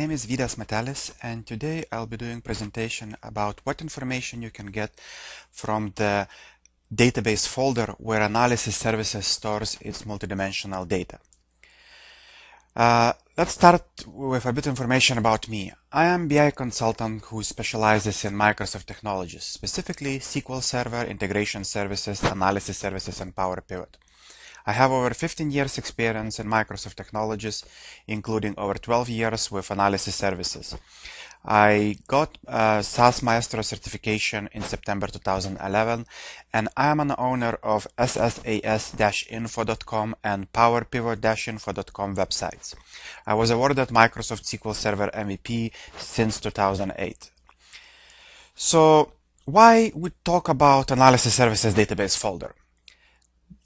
name is Vidas Matelis, and today I'll be doing a presentation about what information you can get from the database folder where Analysis Services stores its multidimensional data. Let's start with a bit of information about me. I am BI consultant who specializes in Microsoft technologies, specifically SQL Server, integration services, analysis services, and Power Pivot. I have over 15 years experience in Microsoft technologies, including over 12 years with analysis services. I got a SSAS Maestro certification in September 2011, and I am an owner of SSAS-info.com and PowerPivot-info.com websites. I was awarded Microsoft SQL Server MVP since 2008. So why we talk about Analysis Services Database folder?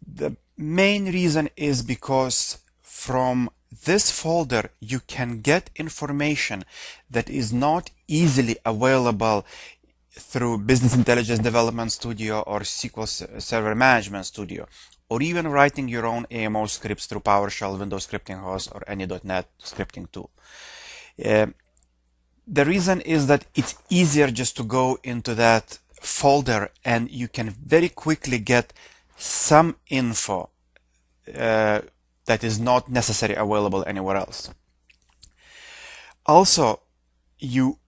The main reason is because from this folder you can get information that is not easily available through Business Intelligence Development Studio or SQL Server Management Studio, or even writing your own AMO scripts through PowerShell, Windows Scripting Host, or any .NET scripting tool. The reason is that it's easier just to go into that folder and you can very quickly get some info that is not necessarily available anywhere else. Also, you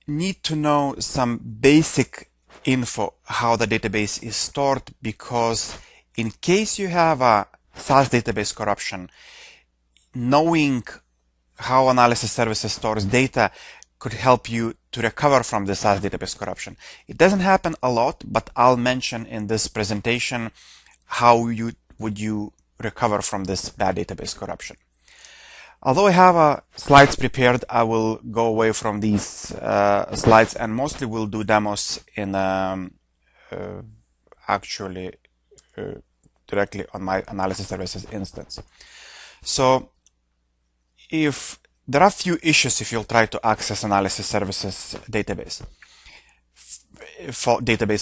need to know some basic info how the database is stored, because in case you have a SaaS database corruption, knowing how Analysis Services stores data could help you to recover from the SaaS database corruption. It doesn't happen a lot, but I'll mention in this presentation how would you recover from this bad database corruption. Although I have slides prepared, I will go away from these slides and mostly will do demos in directly on my Analysis Services instance. So if there are a few issues if you'll try to access Analysis Services database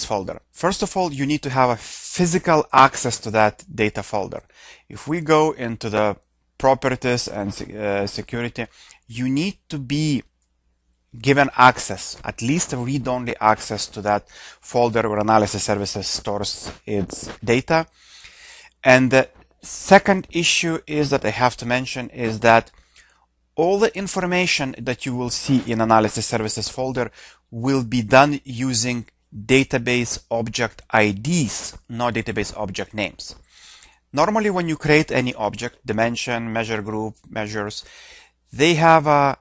folder. First of all, you need to have a physical access to that data folder. If we go into the properties and security, you need to be given access, at least a read-only access to that folder where Analysis Services stores its data. And the second issue is that I have to mention is that all the information that you will see in Analysis Services folder will be done using database object IDs, not database object names. Normally, when you create any object, dimension, measure group, measures, they have a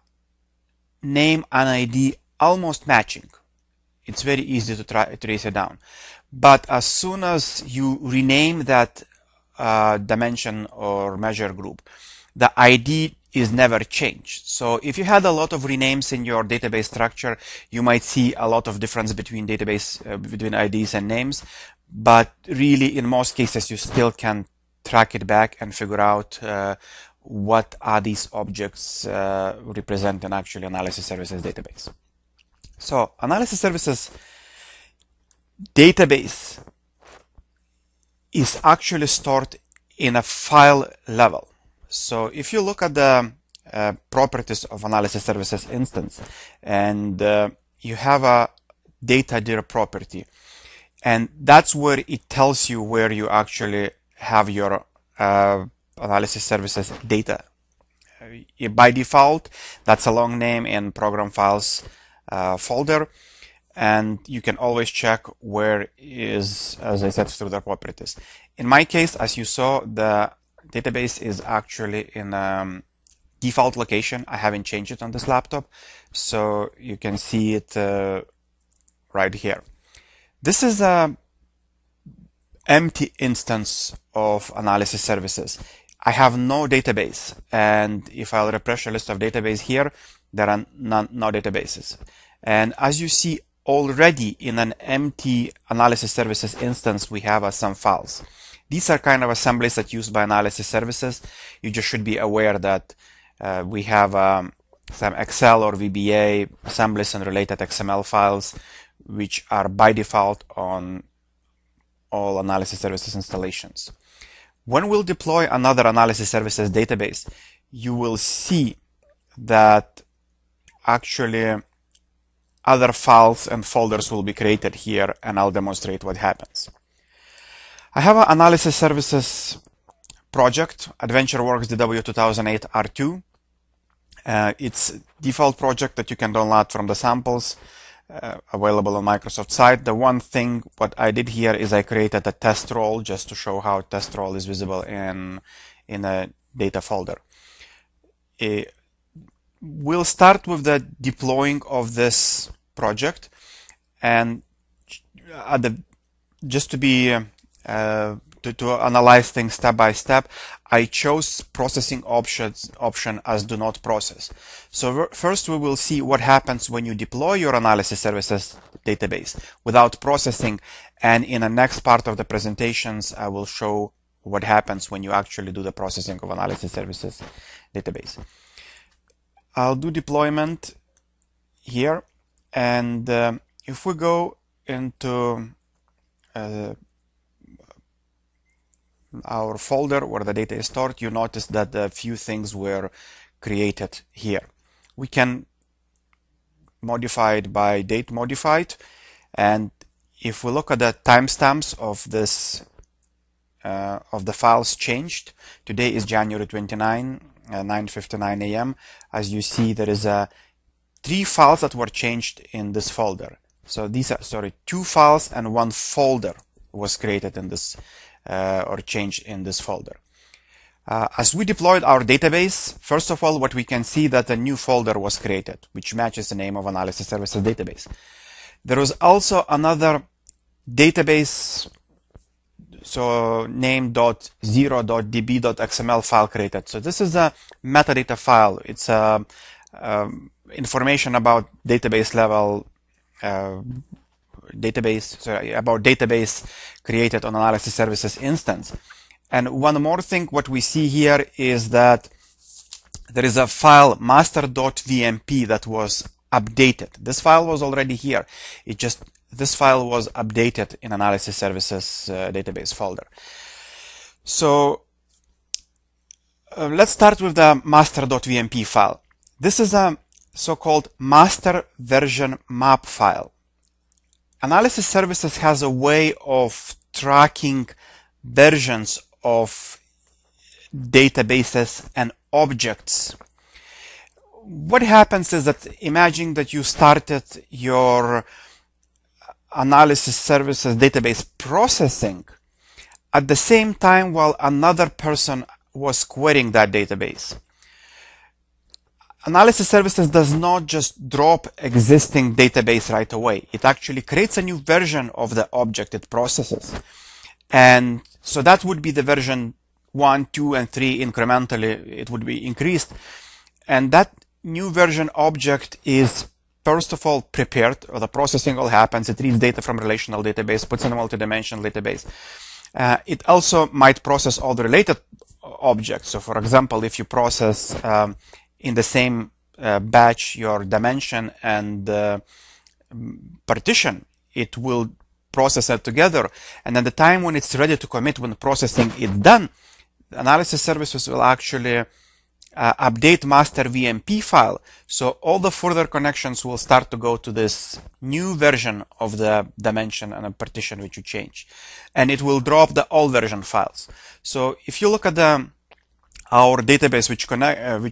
name and ID almost matching. It's very easy to trace it down. But as soon as you rename that dimension or measure group, the ID is never changed. So if you had a lot of renames in your database structure, you might see a lot of difference between between IDs and names, but really in most cases you still can track it back and figure out what are these objects represent in actually Analysis Services database. So Analysis Services database is actually stored in a file level. So if you look at the properties of Analysis Services instance, and you have a data dir property, and that's where it tells you where you actually have your Analysis Services data. By default, that's a long name in Program Files folder, and you can always check where is, as I said, through the properties. In my case, as you saw, the database is actually in default location. I haven't changed it on this laptop, so you can see it right here. This is a empty instance of Analysis Services. I have no database, and if I'll refresh a list of database here, there are no databases. And as you see already in an empty Analysis Services instance, we have some files. These are kind of assemblies that are used by Analysis Services. You just should be aware that we have some Excel or VBA assemblies and related XML files, which are by default on all Analysis Services installations. When we'll deploy another Analysis Services database, you will see that actually other files and folders will be created here, and I'll demonstrate what happens. I have an analysis services project, AdventureWorks DW 2008 R2. It's default project that you can download from the samples available on Microsoft site. The one thing what I did here is I created a test role just to show how test role is visible in a data folder. We'll start with the deploying of this project, and just to be to analyze things step by step, I chose processing option as do not process. So first we will see what happens when you deploy your analysis services database without processing, and in the next part of the presentations I will show what happens when you actually do the processing of analysis services database. I'll do deployment here, and if we go into our folder where the data is stored, you notice that a few things were created here. We can modify it by date modified, and if we look at the timestamps of this of the files changed, today is January 29, 9:59 a.m. As you see, there is 3 files that were changed in this folder. So these are 2 files and 1 folder was created in this or changed in this folder. As we deployed our database, first of all, what we can see that a new folder was created, which matches the name of analysis services database. There was also another database, so name.0.db.xml file created. So this is a metadata file. It's information about database level database created on analysis services instance. And one more thing, what we see here is that there is a file master.vmp that was updated. This file was already here. This file was updated in analysis services database folder. So let's start with the master.vmp file. This is a so-called master version map file. Analysis services has a way of tracking versions of databases and objects. What happens is that imagine that you started your analysis services database processing at the same time while another person was querying that database. Analysis services does not just drop existing database right away. It actually creates a new version of the object it processes. And so that would be the version 1, 2, and 3 incrementally. It would be increased. And that new version object is, first of all, prepared, or the processing all happens. It reads data from relational database, puts in a multidimensional database. It also might process all the related objects. So for example, if you process in the same batch your dimension and partition, it will process it together. And at the time when it's ready to commit, when processing is done, the analysis services will actually update master VMP file. So all the further connections will start to go to this new version of the dimension and a partition which you change. And it will drop the old version files. So if you look at our database which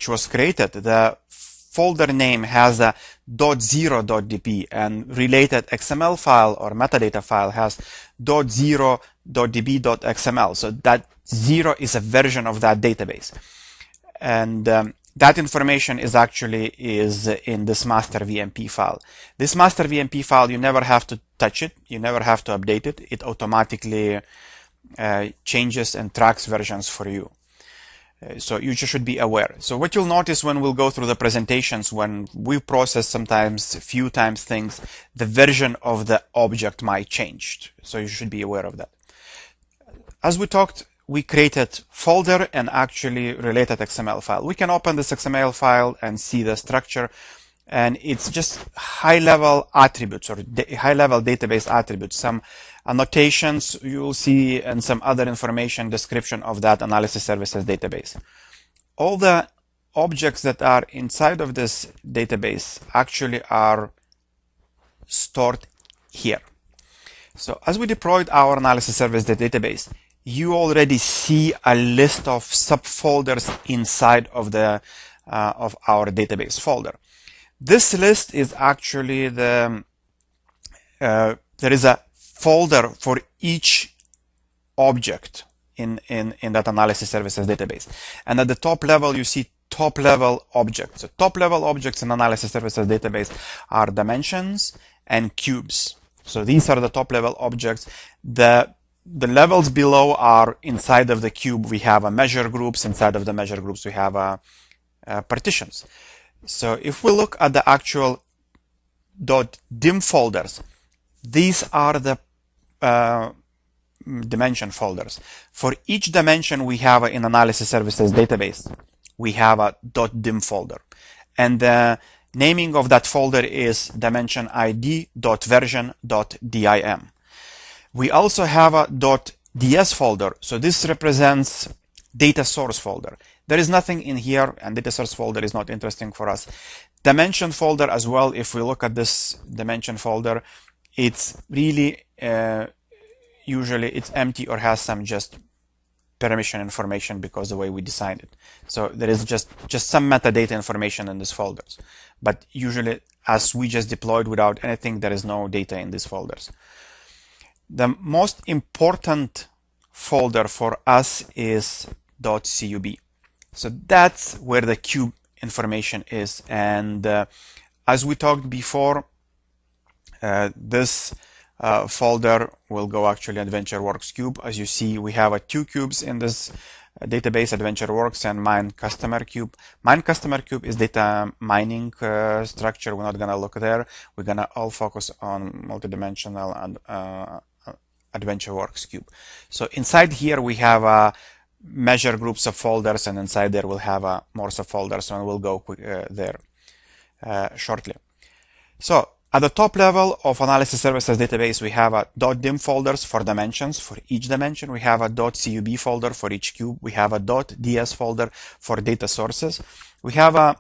was created, the folder name has a .0.db, and related XML file or metadata file has .0.db.xml. So that 0 is a version of that database. And that information is in this master VMP file. This master VMP file, you never have to touch it. You never have to update it. It automatically changes and tracks versions for you. So you just should be aware. So what you'll notice when we'll go through the presentations, when we process sometimes a few times things, the version of the object might change. So you should be aware of that. As we talked, we created folder and actually related XML file. We can open this XML file and see the structure, and it's just high-level attributes or high-level database attributes, some annotations you will see, and some other information description of that analysis services database. All the objects that are inside of this database actually are stored here. So as we deployed our analysis service database, you already see a list of subfolders inside of the of our database folder. This list is actually the there is a folder for each object in that analysis services database, and at the top level you see top level objects. So top level objects in analysis services database are dimensions and cubes. So these are the top level objects. The levels below are inside of the cube. We have a measure groups. Inside of the measure groups, we have partitions. So if we look at the actual .dim folders, these are the dimension folders. For each dimension we have in analysis services database, we have a .dim folder, and the naming of that folder is dimension id.version.dim. We also have a .ds folder, so this represents data source folder. There is nothing in here, and data source folder is not interesting for us. Dimension folder as well, if we look at this dimension folder, it's really usually it's empty or has some just permission information because the way we designed it. So there is just some metadata information in these folders. But usually, as we just deployed without anything, there is no data in these folders. The most important folder for us is .cub. So that's where the cube information is. And as we talked before, this folder will go actually AdventureWorks cube. As you see, we have 2 cubes in this database, AdventureWorks and Mine Customer Cube. Mine Customer Cube is data mining structure. We're not going to look there. We're going to all focus on multidimensional and AdventureWorks cube. So inside here we have measure groups of folders, and inside there we'll have more subfolders, and we'll go there shortly. So at the top level of analysis services database, we have a .dim folders for dimensions. For each dimension, we have a .cub folder for each cube. We have a .ds folder for data sources. We have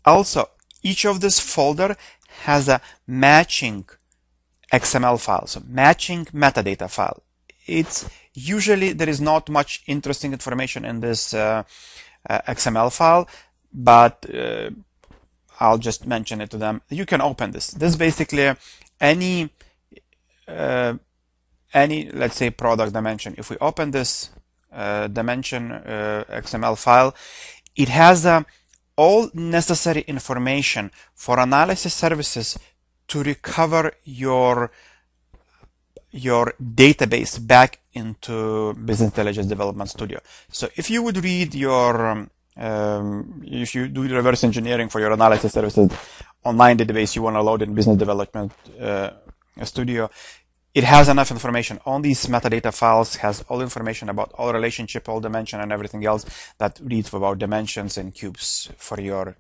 also each of this folder has a matching XML file, so matching metadata file. It's usually there is not much interesting information in this XML file, but I'll just mention it to them. You can open this. This is basically any let's say product dimension. If we open this dimension XML file, it has all necessary information for analysis services to recover your database back into Business Intelligence Development Studio. So if you would read your if you do reverse engineering for your analysis services online database you want to load in Business Development Studio, it has enough information on these metadata files, has all information about all relationship, all dimension, and everything else that reads about dimensions and cubes for your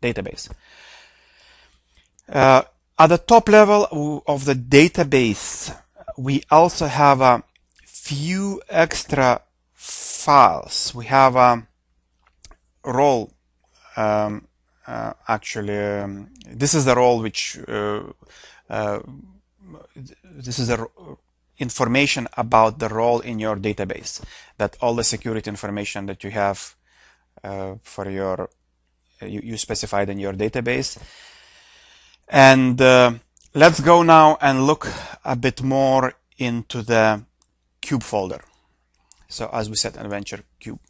database. At the top level of the database, we also have a few extra files. We have a role. This is the role which this is the information about the role in your database. That all the security information that you have for your you specified in your database. And let's go now and look a bit more into the cube folder. So as we said, Adventure Cube.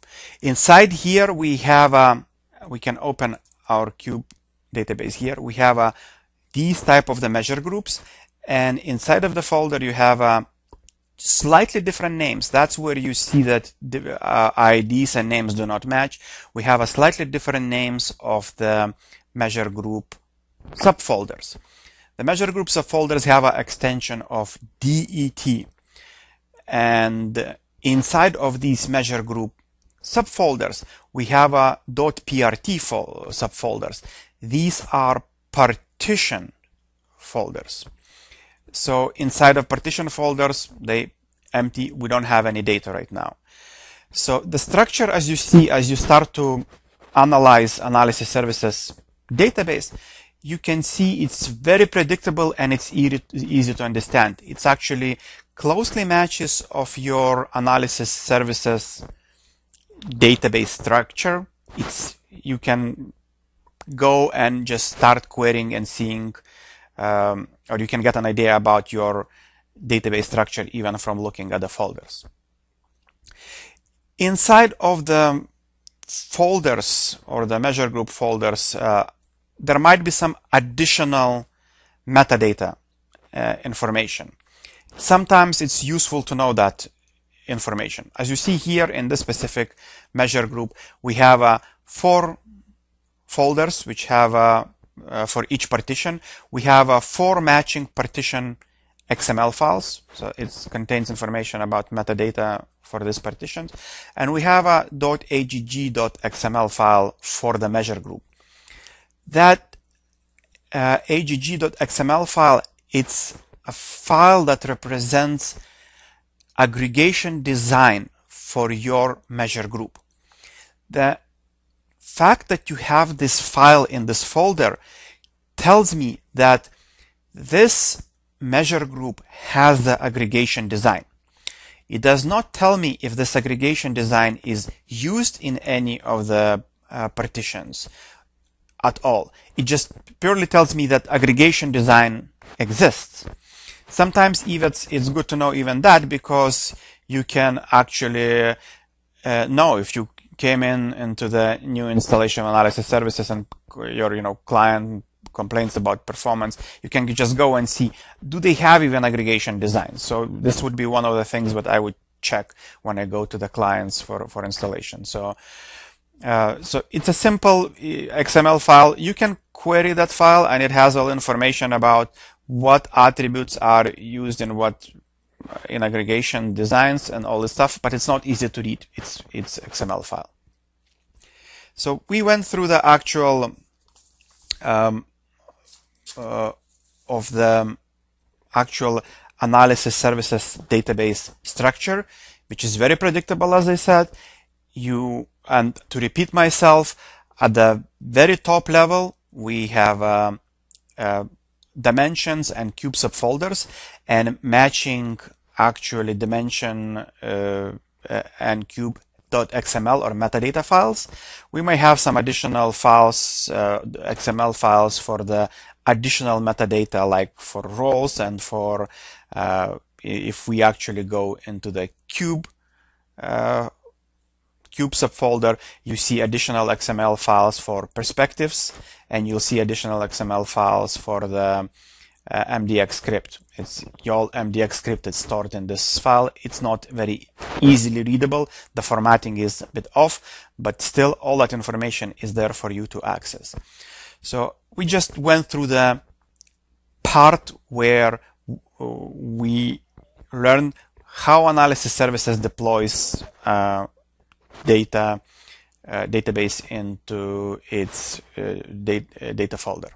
Inside here we have we can open our cube database here. We have these type of the measure groups, and inside of the folder you have slightly different names. That's where you see that IDs and names do not match. We have a slightly different names of the measure group subfolders. The measure group subfolders have an extension of DET, and inside of these measure group subfolders we have a .prt subfolders. These are partition folders. So inside of partition folders, they empty. We don't have any data right now. So the structure, as you see, as you start to analyze analysis services database, you can see it's very predictable and it's easy to understand. It's actually closely matches of your analysis services database structure. You can go and just start querying and seeing, or you can get an idea about your database structure even from looking at the folders. Inside of the folders or the measure group folders, there might be some additional metadata information. Sometimes it's useful to know that information. As you see here in this specific measure group, we have 4 folders which have for each partition. We have 4 matching partition XML files, so it contains information about metadata for this partition, and we have a .agg.xml file for the measure group. That agg.xml file, it's a file that represents aggregation design for your measure group. The fact that you have this file in this folder tells me that this measure group has the aggregation design. It does not tell me if this aggregation design is used in any of the partitions at all. It just purely tells me that aggregation design exists. Sometimes even it's good to know even that, because you can actually know if you came into the new installation of analysis services and your client complains about performance, you can just go and see, do they have even aggregation design? So this would be one of the things that I would check when I go to the clients for installation. So it's a simple XML file. You can query that file and it has all information about what attributes are used in what in aggregation designs and all this stuff, but it's not easy to read. It's XML file. So we went through the actual of the actual analysis services database structure, which is very predictable, as I said. And to repeat myself, at the very top level, we have dimensions and cube subfolders, and matching actually dimension and cube.xml or metadata files. We may have some additional files, XML files for the additional metadata, like for roles and for if we actually go into the cube subfolder, you see additional XML files for perspectives, and you'll see additional XML files for the MDX script. It's your MDX script is stored in this file. It's not very easily readable. The formatting is a bit off, but still all that information is there for you to access. So we just went through the part where we learned how analysis services deploys database into its data folder.